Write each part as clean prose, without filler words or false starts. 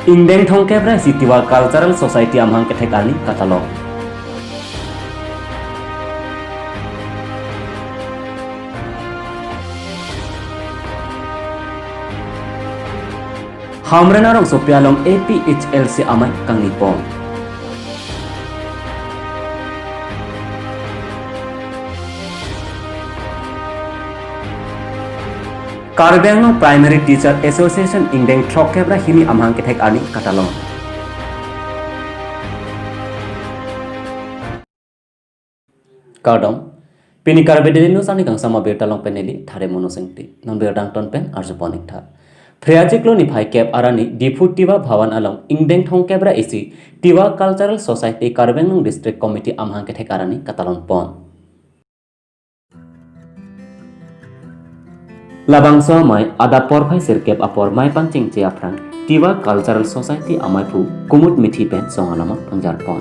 Ingdeng thongkebra sitiwa cultural society amhang kethekani katalog. Hamrenarong sopialong APHLC amay kang nipon. Karbengo Primary Teacher Association Ingdeng thokebra hini amhang kethek ani katalong. Kardom Pini karbedeli sani kang sama bertalong peneli thare monosengti non berdang ton pen arjuponik tha. Freajiklo ni phai kep arani difu tiwa bhawan along Ingdeng thongkebra isi tiwa Cultural Society Karbengo District Committee amhang kethek arani katalong pon. Labangso mai ada porphai sirkep apor mai pangching che afrang tiwa Cultural Society amai pu kumut mithi pen songalama pangjar pon.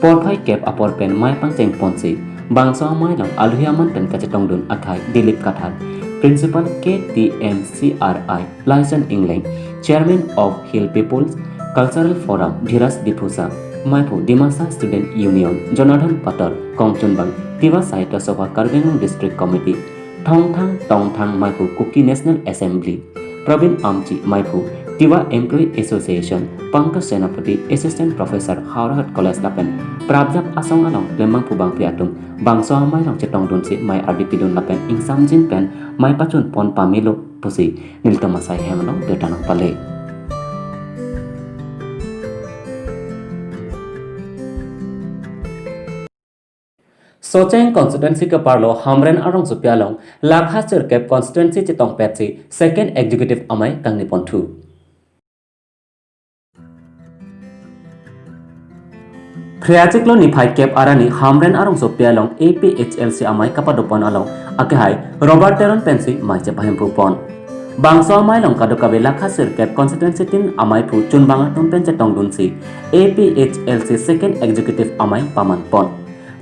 Porphai kep apor pen mai pangching ponsi bangso mai lang alhuyaman pen kachetong dun athai Dilip Kathar Principal KTMCRI License England Chairman of Hill People's Cultural Forum Dhiras Dipusa mai pu Dimasa Student Union Jonathan Patar Kongchunbang tiwa Sahitya Sabha Karbengo District Committee Tongthang Maipu Kuki National Assembly Pravin Amchi Maipu Tiwa Employee Association Pankaj Senapati Assistant Professor Howrah College Lapen Prabjap Asong Along Lemang Pubang Piatum Bangso Mai Long Chetong Dunsi Mai Ardipidun Lapen Ing Samjin Pen Mai Pachun Pon Pamilo Pusi Niltomasai Hemlong Detanang Pale Socheng constituency ke parlo Hamren arong supialong lakha cirkep constituency chitong petsi second executive amai kangni pontu. Freajiklo ni phai kep arani Hamren arong supialong APHLC amai kapadopon along akehai Robert Teron pensi mai chepahempu pon. Bangso amai long kadokabe lakha cirkep constituency tin amai pu chunbanga tumpen chetong dunsi APHLC second executive amai paman pon.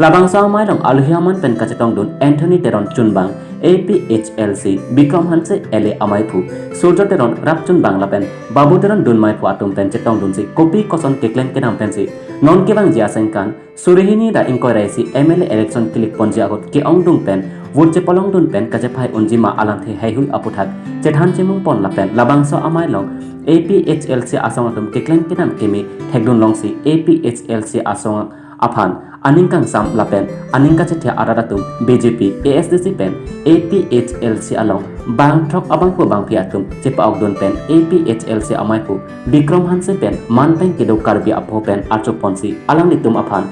Labangsa mai long alhuyaman pen kachetong dun Anthony Teron Chunbang APHLC Bikram Hanse LA amai phu Surjo Teron Rap Chunbang lapen Babu Teron dun mai phu atum pen chetong dun si kopi koson keklen kenam pen si non kebang jiasengkan surihini da inquiry si MLA election kilik ponji agot ke ong dung pen wurje polong dun pen kajephai unjima alanthe haihui aputhak chethan chimung pon lapen labangsa amai long APHLC asong atum keklen kenam kemi thekdun long si APHLC asong aphan aningkang sam lapen aningka chetia aradatum BJP ASDC pen APHLC along bangthok abangpu bangpi atum chepa ogdon pen APHLC amaipu Bikram Hanse pen manpeng kedo karbi apho pen archoponsi alang nitum aphan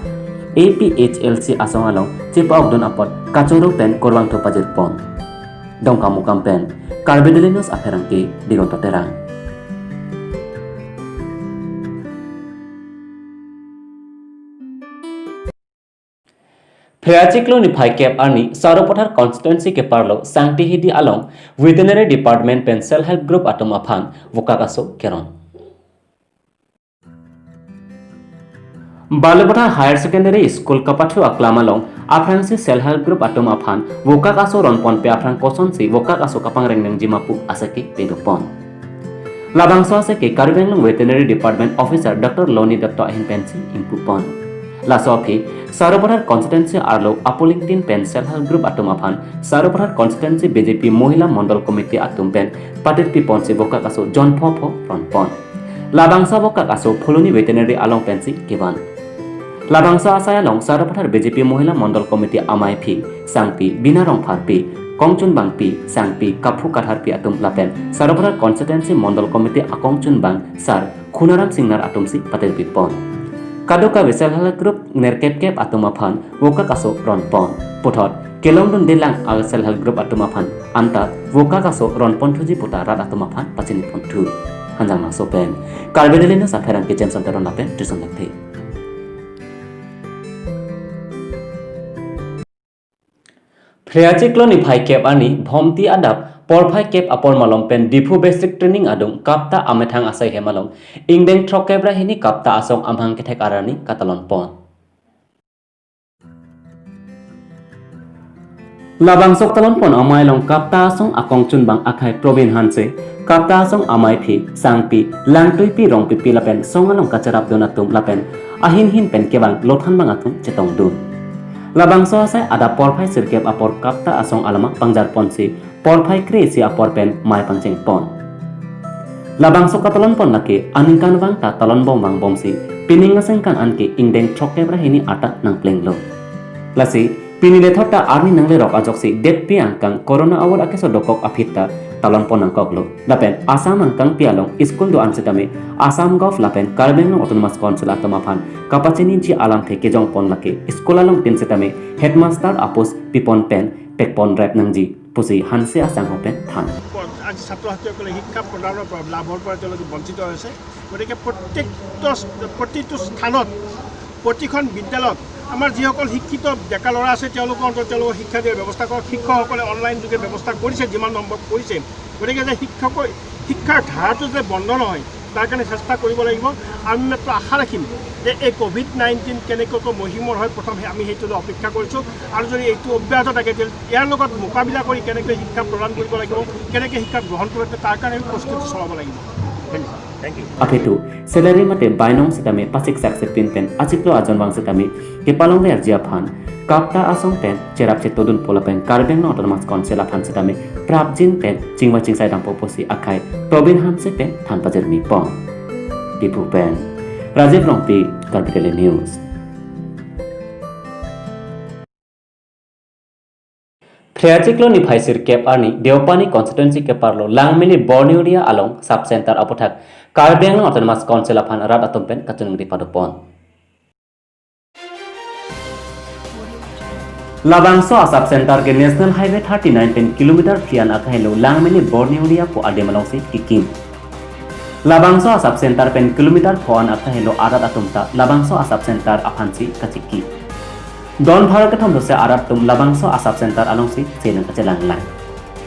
APHLC asong along chepa ogdon apot kachoro pen korbang thopajir pon dongkamukam pen karbedelinos aferangke digonto terang Freajiklo ni phai kep arni Saropothar constituency ke parlo sangti hidi along veterinary department pen self help group atom aphan vokakaso keron Balapatha higher secondary school kapathu aklam along afrangsi self help group atom aphan vokakaso ronpon pe afrang koson si vokakaso kapang rengneng jimapu asaki pedopon Labangso asake Karbengo veterinary department officer Dr. Loni Dr. Ahin pensi impupon Lasofi Saropothar constituency arlo Apolingtin pen self help group atum aphan Saropothar constituency BJP Mohila Mondol Committee atum pen patit pipon si boka kaso John Phopho pon Labangsa boka kaso Pholoni veterinary along pensi kiban Labangsa asaya long Saropothar BJP Mohila Mondol Committee amai phi sangpi binarong pharpi Kongchun bangpi sangpi kaphu katharpi atum lapen Saropothar constituency Mondol Committee akongchun bang sar Khunaram Singnar atum si patit pipon Kadoka Self Help Group nerkep atumaphan woka kaso ronpon puthot kelongdun delang ag Self Help Group atumaphan anta woka kaso ronpon thuji puta rat atumaphan pachini ponthu hanjang na sopen karbedelina saferang kitchen center napen tuson lakte Freajiklo ni phai kep ani bhomti adap porphai kep apor malong pen difu basic training adung kapta amethang asai hemalong Ingdeng thokebra hini kapta asong amhang kethek arani katalon pon Labangsok talon pon amai long kapta asong akong chun bang akai Probin Hanse kapta asong amai phi sangpi langtui pi rong pi lapen song along kacarap donatum lapen ahin hin pen kebang lothan bang atum chetong dun. Labangso asai ada porphai sirkep apor kapta asong alama pangjar ponsi porphai kresi apor pen mai pangcheng pon. Labangso katalon pon laki aningkan bang ta talon bang bomsi pining ngaseng kan anki ingdeng chokke brahini ata nang pleng lo. Lasi pinile thota arni nangle rok ajoksi det pi angkang corona awal ake sodokok aphitta talon pon angkok lo. Lapen asam angkang pialong iskul do ansetame asam gof lapen karbeng autonomous council atama phan kapachini ji alam theke jong pon laki iskul along tin setame headmaster apos pipon pen pekpon rep nangji pusi hanse asang hopen than. আজি ছাত্ৰ ছাত্ৰীসকলে শিক্ষা প্ৰদানৰ পৰা লাভৰ পৰা তেওঁলোকে বঞ্চিত হৈছে গতিকে প্ৰতিটো স্থানত প্ৰতিখন বিদ্যালয়ত আমাৰ যিসকল শিক্ষিত ডেকা ল'ৰা আছে তেওঁলোকৰ অন্তত তেওঁলোকৰ শিক্ষা দিয়াৰ ব্যৱস্থা কৰক শিক্ষকসকলে অনলাইন যোগে ব্যৱস্থা কৰিছে যিমান সম্ভৱ কৰিছে গতিকে যে শিক্ষাৰ ধাৰাটো যে বন্ধ নহয় তাৰ কাৰণে চেষ্টা কৰিব লাগিব আমি মাত্ৰ আশা ৰাখিম যে এই COVID-19 কেনেকৈ মহিমৰ হয় প্ৰথম আমি সেইটোলৈ অপেক্ষা কৰিছোঁ আৰু যদি এইটো অব্যাহত থাকে ইয়াৰ লগত মোকাবিলা কৰি কেনেকৈ শিক্ষা প্ৰদান কৰিব লাগিব কেনেকৈ শিক্ষা গ্ৰহণ কৰিব তাৰ কাৰণে আমি প্ৰস্তুতি চলাব লাগিব Apitu selari mate bainong setame pasik sakse pinten aciklo ajon bang setame kepalong le arjia phan kapta asong pen cerap cetodun pola pen karbeng no autonomous council aphan setame prapjin pen chingwa chingsai dang poposi akai Probin Hanse pen than pajermi pon dipu pen Rajiv Rongpi Karbidele News. Kreatiklo ni phaisir kep arni Deopani constituency keparlo langmini Borneuria along sub center apothak Karbeng autonomous council aphan rat atompen kachung di padopon. Labangso sub center ke national highway 39 pen kilometer fian akhelo langmini Borneuria po ademalongsi kikim. Labangso sub center pen kilometer phoan akhelo arat atumta Labangso sub center aphansi kachiki. Don Bharat katham dose arat tum Labangso asap center along si selang kacelang lang.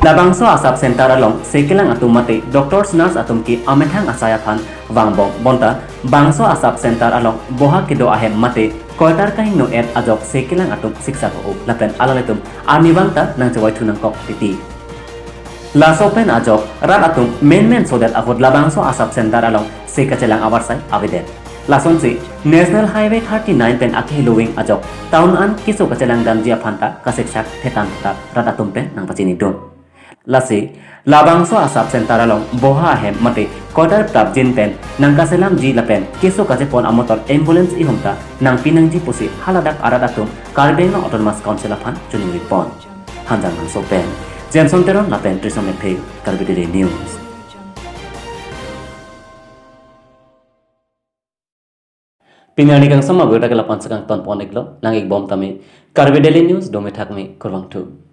Labangso asap center along sekelang atum mate doctors nurse atum ki amethang asaya phan wangbong bonta bangso asap center along boha kido ahem mate koitar kahing no et ajok sekelang atum siksa ko lapen alaletum arni bangta nang jawai thunang kok titi. Lasopen ajok rat atum men so that avod Labangso asap center along sekacelang awarsai aviden. Lasonsi National Highway 39 pen akhilowing ajok town an kiso kacelang gamjia phanta kaseksak thetan ta ratatum pen nang pachini don lasi Labangso asap center along boha hem mate kotar prapjin pen nang kaselam ji lapen kiso kace pon amotor ambulance ihumta nang pinangji pusi haladak aradatum Karbeng autonomous council aphan chunwi pon hanjang so pen Jameson Teron lapen Trisomephe Karbidele News. Pinani kang sama berda kala pansakang ton poniklo langik bom tami Karbidele News dome thakmi kurwang tu.